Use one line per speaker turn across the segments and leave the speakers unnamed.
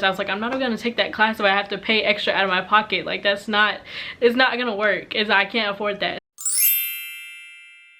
I was like, I'm not gonna take that class if I have to pay extra out of my pocket. Like, it's not gonna work. I can't afford that.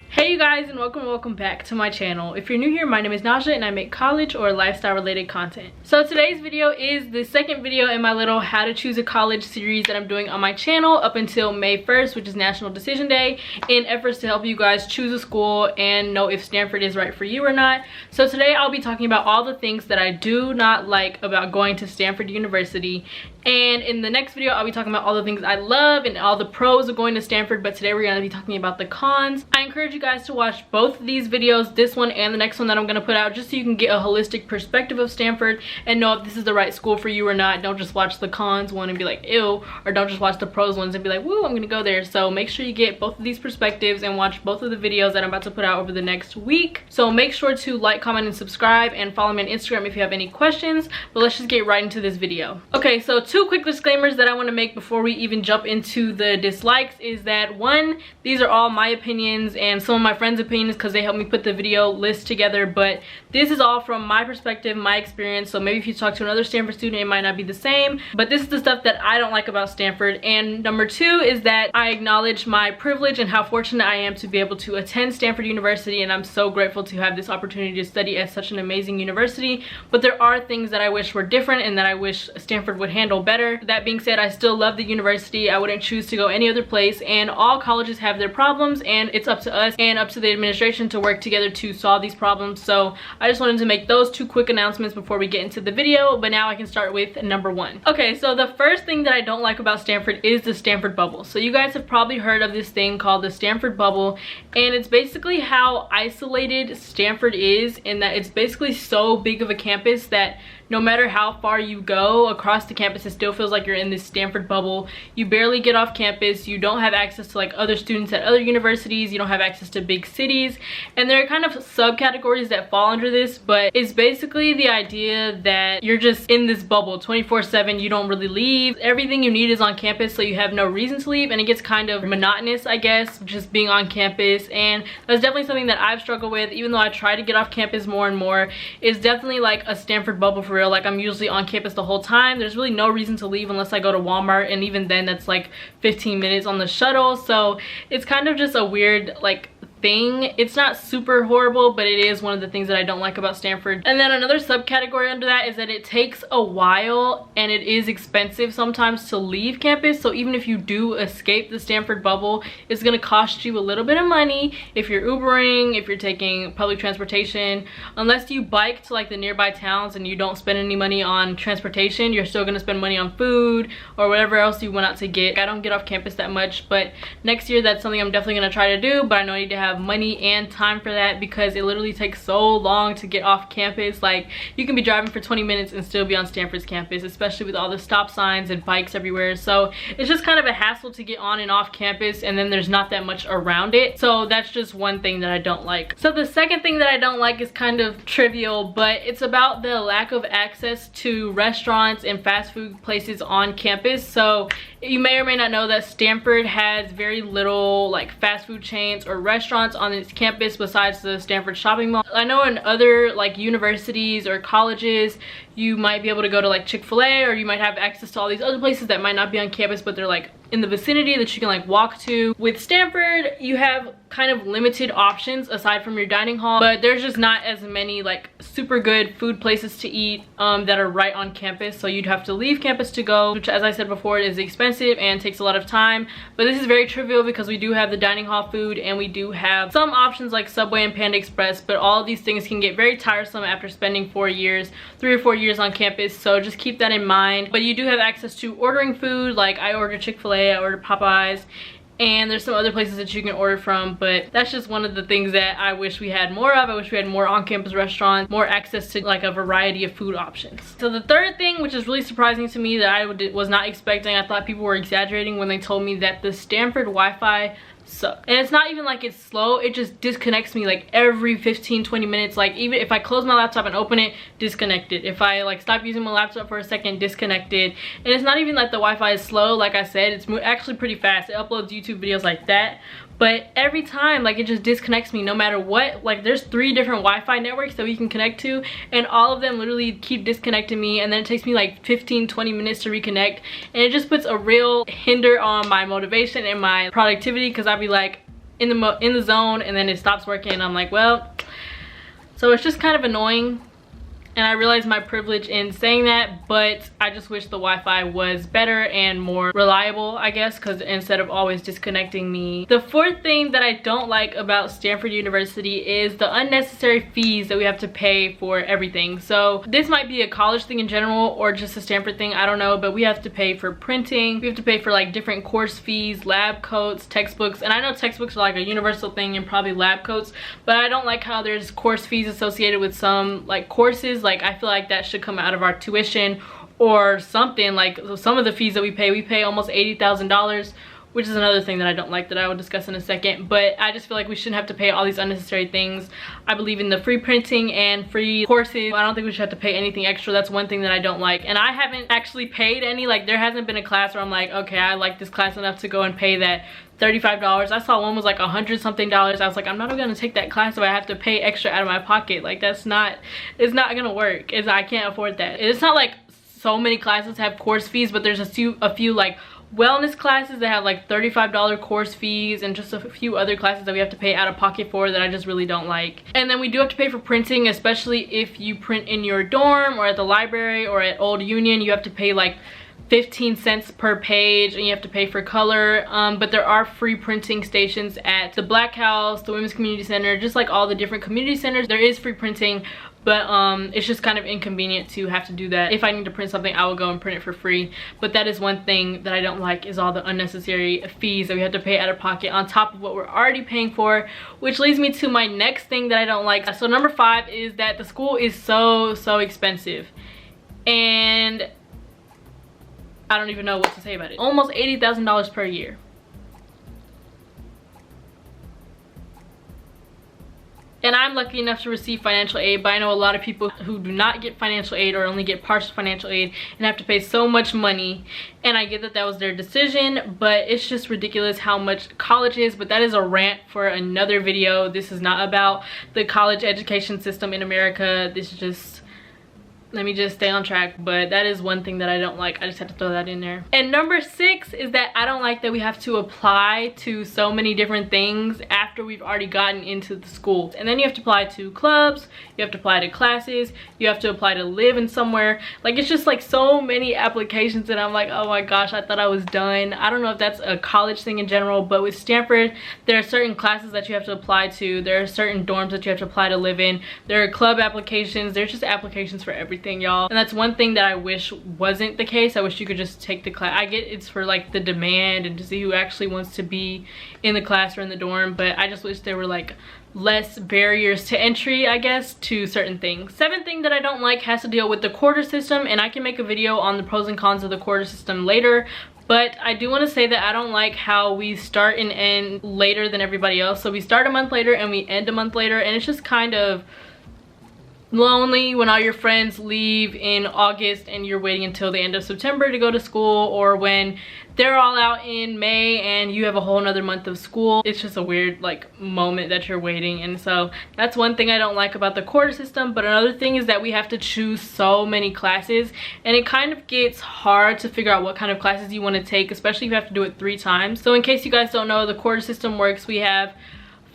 Hey you guys, and welcome back to my channel. If you're new here, my name is Najaa and I make college or lifestyle related content. So today's video is the second video in my little how to choose a college series that I'm doing on my channel up until May 1st, which is National Decision Day, in efforts to help you guys choose a school and know if Stanford is right for you or not. So today I'll be talking about all the things that I do not like about going to Stanford University, and in the next video I'll be talking about all the things I love and all the pros of going to Stanford, but today we're going to be talking about the cons. I encourage you guys to watch both of these videos, this one and the next one that I'm going to put out, just so you can get a holistic perspective of Stanford and know if this is the right school for you or not. Don't just watch the cons one and be like, ew, or don't just watch the pros ones and be like, woo, I'm going to go there. So make sure you get both of these perspectives and watch both of the videos that I'm about to put out over the next week. So make sure to like, comment, and subscribe, and follow me on Instagram if you have any questions. But let's just get right into this video. Okay, so two quick disclaimers that I want to make before we even jump into the dislikes is that, one, these are all my opinions and some of my friends' opinions because they helped me put the video list together, but this is all from my perspective, my experience. So maybe if you talk to another Stanford student, it might not be the same, but this is the stuff that I don't like about Stanford. And number two is that I acknowledge my privilege and how fortunate I am to be able to attend Stanford University, and I'm so grateful to have this opportunity to study at such an amazing university. But there are things that I wish were different and that I wish Stanford would handle better. That being said, I still love the university. I wouldn't choose to go any other place, and all colleges have their problems, and it's up to us and up to the administration to work together to solve these problems. So I just wanted to make those two quick announcements before we get into the video, but now I can start with number one. Okay, so the first thing that I don't like about Stanford is the Stanford Bubble. So you guys have probably heard of this thing called the Stanford Bubble, and it's basically how isolated Stanford is, in that it's basically so big of a campus that no matter how far you go across the campus, it still feels like you're in this Stanford bubble. You barely get off campus. You don't have access to like other students at other universities. You don't have access to big cities. And there are kind of subcategories that fall under this, but it's basically the idea that you're just in this bubble 24/7. You don't really leave. Everything you need is on campus, so you have no reason to leave, and it gets kind of monotonous, I guess, just being on campus. And that's definitely something that I've struggled with. Even though I try to get off campus more and more, it's definitely like a Stanford bubble for real. Like, I'm usually on campus the whole time. There's really no reason to leave unless I go to Walmart, and even then that's like 15 minutes on the shuttle. So it's kind of just a weird like thing. It's not super horrible, but it is one of the things that I don't like about Stanford. And then another subcategory under that is that it takes a while and it is expensive sometimes to leave campus. So even if you do escape the Stanford bubble, it's going to cost you a little bit of money if you're Ubering, if you're taking public transportation. Unless you bike to like the nearby towns and you don't spend any money on transportation, you're still going to spend money on food or whatever else you went out to get. I don't get off campus that much, but next year that's something I'm definitely going to try to do, but I know I need to have money and time for that because it literally takes so long to get off campus. Like, you can be driving for 20 minutes and still be on Stanford's campus, especially with all the stop signs and bikes everywhere. So it's just kind of a hassle to get on and off campus, and then there's not that much around it. So that's just one thing that I don't like. So the second thing that I don't like is kind of trivial, but it's about the lack of access to restaurants and fast food places on campus. So you may or may not know that Stanford has very little like fast food chains or restaurants on its campus besides the Stanford shopping mall. I know in other like universities or colleges you might be able to go to like Chick-fil-A, or you might have access to all these other places that might not be on campus but they're like in the vicinity that you can like walk to. With Stanford, you have kind of limited options aside from your dining hall, but there's just not as many like super good food places to eat that are right on campus. So you'd have to leave campus to go, which, as I said before, is expensive and takes a lot of time. But this is very trivial because we do have the dining hall food and we do have some options like Subway and Panda Express, but all of these things can get very tiresome after spending 3 or 4 years on campus. So just keep that in mind. But you do have access to ordering food. Like, I order Chick-fil-A, I order Popeyes, and there's some other places that you can order from, but that's just one of the things that I wish we had more of. I wish we had more on-campus restaurants, more access to like a variety of food options. So the third thing, which is really surprising to me that I was not expecting, I thought people were exaggerating when they told me that the Stanford Wi-Fi suck. And it's not even like it's slow, it just disconnects me like every 15-20 minutes. Like, even if I close my laptop and open it, disconnected. If I like stop using my laptop for a second, disconnected. And it's not even like the Wi-Fi is slow. Like I said, it's actually pretty fast. It uploads YouTube videos like that, but every time like it just disconnects me no matter what. Like there's 3 different Wi-Fi networks that we can connect to, and all of them literally keep disconnecting me, and then it takes me like 15-20 minutes to reconnect, and it just puts a real hinder on my motivation and my productivity, because I'll be like in the zone and then it stops working and I'm like, well, so it's just kind of annoying. And I realize my privilege in saying that, but I just wish the Wi-Fi was better and more reliable, I guess, because instead of always disconnecting me. The 4th thing that I don't like about Stanford University is the unnecessary fees that we have to pay for everything. So this might be a college thing in general or just a Stanford thing, I don't know, but we have to pay for printing. We have to pay for like different course fees, lab coats, textbooks. And I know textbooks are like a universal thing and probably lab coats, but I don't like how there's course fees associated with some like courses. Like I feel like that should come out of our tuition or something. Like some of the fees that we pay almost $80,000, which is another thing that I don't like that I will discuss in a second. But I just feel like we shouldn't have to pay all these unnecessary things. I believe in the free printing and free courses. I don't think we should have to pay anything extra. That's one thing that I don't like, and I haven't actually paid any. Like there hasn't been a class where I'm like, okay, I like this class enough to go and pay that $35. I saw one was like $100 something. I was like, I'm not gonna take that class if I have to pay extra out of my pocket. Like it's not gonna work. I can't afford that. It's not like so many classes have course fees, but there's a few like wellness classes that have like $35 course fees, and just a few other classes that we have to pay out of pocket for that I just really don't like. And then we do have to pay for printing, especially if you print in your dorm or at the library or at Old Union. You have to pay like 15 cents per page, and you have to pay for color. But there are free printing stations at the Black House, the Women's Community Center, just like all the different community centers. There is free printing, but it's just kind of inconvenient to have to do that. If I need to print something, I will go and print it for free. But that is one thing that I don't like, is all the unnecessary fees that we have to pay out of pocket on top of what we're already paying for, which leads me to my next thing that I don't like. So number 5 is that the school is so expensive, and I don't even know what to say about it. Almost $80,000 per year. And I'm lucky enough to receive financial aid, but I know a lot of people who do not get financial aid or only get partial financial aid and have to pay so much money. And I get that that was their decision, but it's just ridiculous how much college is. But that is a rant for another video. This is not about the college education system in America. This is just, let me just stay on track. But that is one thing that I don't like. I just had to throw that in there. And number 6 is that I don't like that we have to apply to so many different things after we've already gotten into the school. And then you have to apply to clubs, you have to apply to classes, you have to apply to live in somewhere. Like, it's just like so many applications, and I'm like, oh my gosh, I thought I was done. I don't know if that's a college thing in general, but with Stanford, there are certain classes that you have to apply to, there are certain dorms that you have to apply to live in, there are club applications, there's just applications for everything, y'all. And that's one thing that I wish wasn't the case. I wish you could just take the class. I get it's for like the demand and to see who actually wants to be in the class or in the dorm, but I just wish there were like less barriers to entry, I guess, to certain things. 7th thing that I don't like has to deal with the quarter system, and I can make a video on the pros and cons of the quarter system later. But I do want to say that I don't like how we start and end later than everybody else. So we start a month later and we end a month later, and it's just kind of lonely when all your friends leave in August and you're waiting until the end of September to go to school, or when they're all out in May and you have a whole nother month of school. It's just a weird like moment that you're waiting. And so that's one thing I don't like about the quarter system. But another thing is that we have to choose so many classes, and it kind of gets hard to figure out what kind of classes you want to take, especially if you have to do it 3 times. So in case you guys don't know, the quarter system works. We have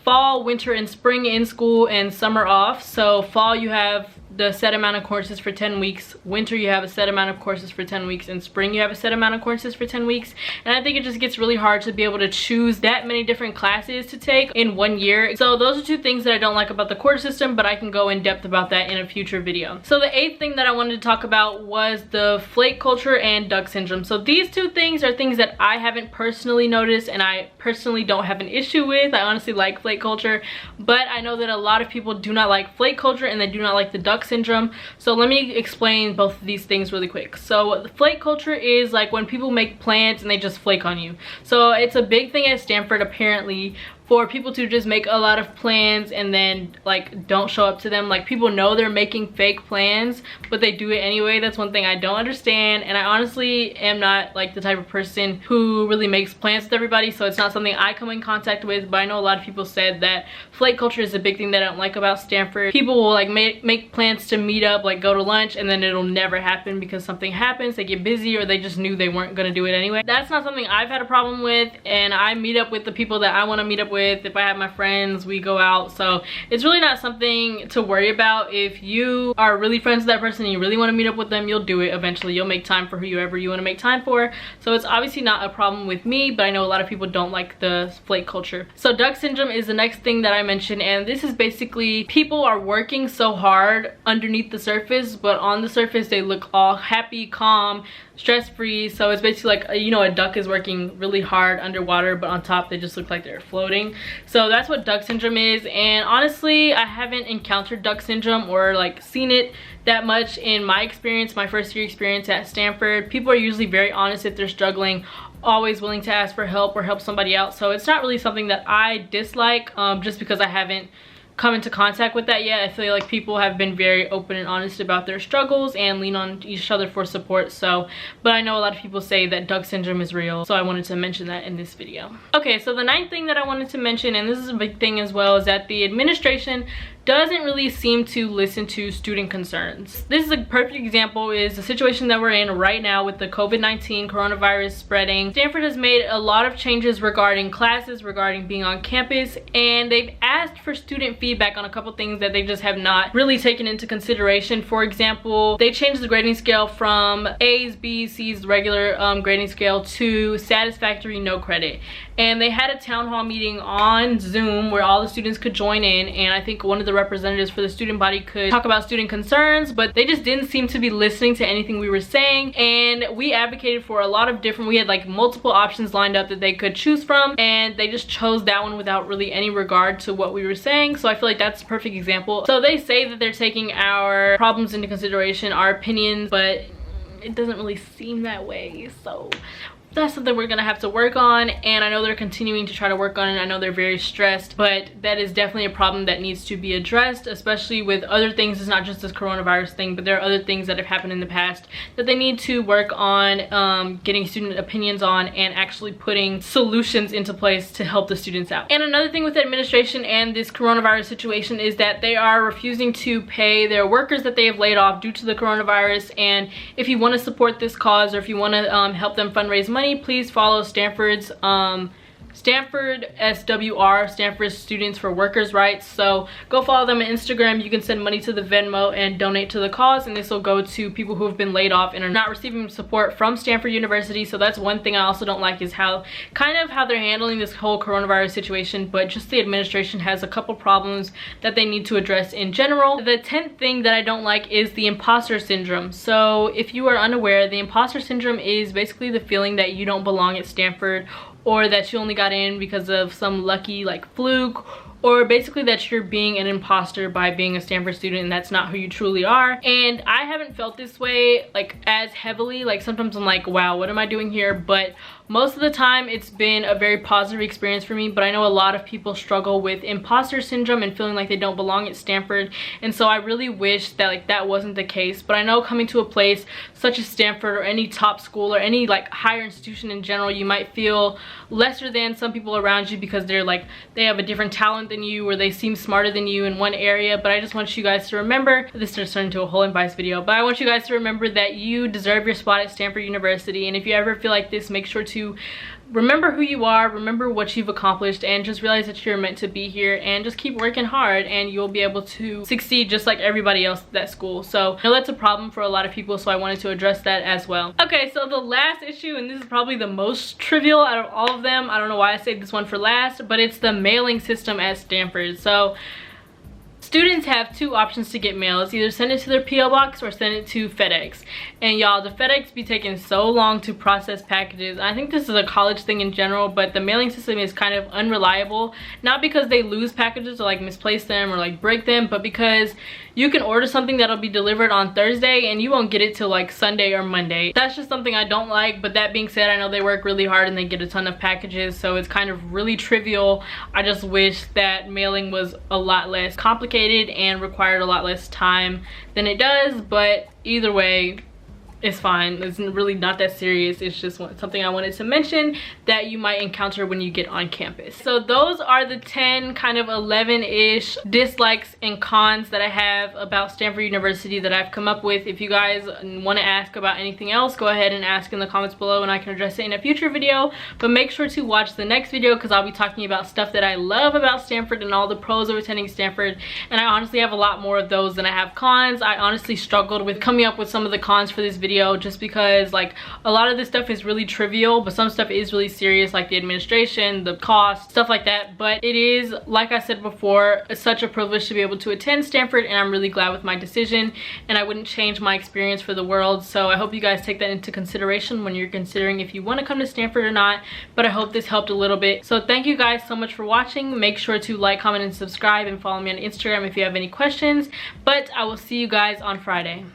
fall, winter, and spring in school, and summer off. So fall, you have the set amount of courses for 10 weeks. Winter, you have a set amount of courses for 10 weeks. And spring, you have a set amount of courses for 10 weeks. And I think it just gets really hard to be able to choose that many different classes to take in 1 year. So those are 2 things that I don't like about the quarter system, but I can go in depth about that in a future video. So the 8th thing that I wanted to talk about was the flake culture and duck syndrome. So these 2 things are things that I haven't personally noticed, and I personally don't have an issue with. I honestly like flake culture, but I know that a lot of people do not like flake culture and they do not like the duck syndrome. So let me explain both of these things really quick. So the flake culture is like when people make plans and they just flake on you. So it's a big thing at Stanford apparently for people to just make a lot of plans and then like don't show up to them. Like, people know they're making fake plans, but they do it anyway. That's one thing I don't understand, and I honestly am not like the type of person who really makes plans with everybody, so it's not something I come in contact with. But I know a lot of people said that flake culture is a big thing that I don't like about Stanford. People will like make plans to meet up, like go to lunch, and then it'll never happen because something happens, they get busy, or they just knew they weren't going to do it anyway. That's not something I've had a problem with, and I meet up with the people that I want to meet up with. If I have my friends, we go out, so it's really not something to worry about. If you are really friends with that person and you really want to meet up with them, you'll do it eventually. You'll make time for whoever you want to make time for, so it's obviously not a problem with me. But I know a lot of people don't like the flake culture. So duck syndrome is the next thing that I mentioned, and this is basically people are working so hard underneath the surface, but on the surface they look all happy, calm, stress-free. So it's basically like, you know, a duck is working really hard underwater, but on top they just look like they're floating. So that's what duck syndrome is. And honestly, I haven't encountered duck syndrome or like seen it that much in my experience, my first year experience at Stanford. People are usually very honest if they're struggling, always willing to ask for help or help somebody out. So it's not really something that I dislike, just because I haven't come into contact with that yet. I feel like people have been very open and honest about their struggles and lean on each other for support. So, but I know a lot of people say that duck syndrome is real, so I wanted to mention that in this video. Okay, so the ninth thing that I wanted to mention, and this is a big thing as well, is that the administration doesn't really seem to listen to student concerns. This is a perfect example, is the situation that we're in right now with the COVID-19 coronavirus spreading. Stanford has made a lot of changes regarding classes, regarding being on campus, and they've asked for student feedback on a couple things that they just have not really taken into consideration. For example, they changed the grading scale from A's, B's, C's, the regular grading scale, to satisfactory, no credit. And they had a town hall meeting on Zoom where all the students could join in, and I think one of the representatives for the student body could talk about student concerns, but they just didn't seem to be listening to anything we were saying. And we advocated for a lot of different, we had like multiple options lined up that they could choose from, and they just chose that one without really any regard to what we were saying. So I feel like that's a perfect example. So they say that they're taking our problems into consideration, our opinions, but it doesn't really seem that way. So that's something we're gonna have to work on, and I know they're continuing to try to work on it. I know they're very stressed, but that is definitely a problem that needs to be addressed, especially with other things. It's not just this coronavirus thing, but there are other things that have happened in the past that they need to work on, getting student opinions on, and actually putting solutions into place to help the students out. And another thing with the administration and this coronavirus situation is that they are refusing to pay their workers that they have laid off due to the coronavirus. And if you want to support this cause, or if you want to help them fundraise money, please follow Stanford's Stanford SWR, Stanford Students for Workers' Rights. So go follow them on Instagram. You can send money to the Venmo and donate to the cause, and this will go to people who have been laid off and are not receiving support from Stanford University. So that's one thing I also don't like, is how they're handling this whole coronavirus situation. But just the administration has a couple problems that they need to address in general. The 10th thing that I don't like is the imposter syndrome. So if you are unaware, the imposter syndrome is basically the feeling that you don't belong at Stanford, or that you only got in because of some lucky like fluke, or basically that you're being an imposter by being a Stanford student and that's not who you truly are. And I haven't felt this way like as heavily. Like sometimes I'm like, wow, what am I doing here? But most of the time it's been a very positive experience for me. But I know a lot of people struggle with imposter syndrome and feeling like they don't belong at Stanford, and so I really wish that like that wasn't the case. But I know coming to a place such as Stanford, or any top school, or any like higher institution in general, you might feel lesser than some people around you because they're like, they have a different talent than you, or they seem smarter than you in one area. But I just want you guys to remember, this just turned into a whole advice video, but I want you guys to remember that you deserve your spot at Stanford University. And if you ever feel like this, make sure to remember who you are, remember what you've accomplished, and just realize that you're meant to be here, and just keep working hard and you'll be able to succeed just like everybody else at that school. So I know that's a problem for a lot of people, so I wanted to address that as well. Okay, so the last issue, and this is probably the most trivial out of all of them, I don't know why I saved this one for last, but it's the mailing system at Stanford. So students have two options to get mail. It's either send it to their P.O. box or send it to FedEx. And y'all, the FedEx be taking so long to process packages. I think this is a college thing in general, but the mailing system is kind of unreliable. Not because they lose packages or like misplace them or like break them, but because you can order something that'll be delivered on Thursday and you won't get it till like Sunday or Monday. That's just something I don't like, but that being said, I know they work really hard and they get a ton of packages, so it's kind of really trivial. I just wish that mailing was a lot less complicated and required a lot less time than it does, but either way, it's fine. It's really not that serious. It's just something I wanted to mention that you might encounter when you get on campus. So those are the 10, kind of 11-ish dislikes and cons that I have about Stanford University that I've come up with. If you guys want to ask about anything else, go ahead and ask in the comments below and I can address it in a future video. But make sure to watch the next video because I'll be talking about stuff that I love about Stanford and all the pros of attending Stanford. And I honestly have a lot more of those than I have cons. I honestly struggled with coming up with some of the cons for this video just because like a lot of this stuff is really trivial, but some stuff is really serious, like the administration, the cost, stuff like that. But it is, like I said before, such a privilege to be able to attend Stanford, and I'm really glad with my decision and I wouldn't change my experience for the world. So I hope you guys take that into consideration when you're considering if you want to come to Stanford or not. But I hope this helped a little bit. So thank you guys so much for watching. Make sure to like, comment, and subscribe, and follow me on Instagram if you have any questions. But I will see you guys on Friday.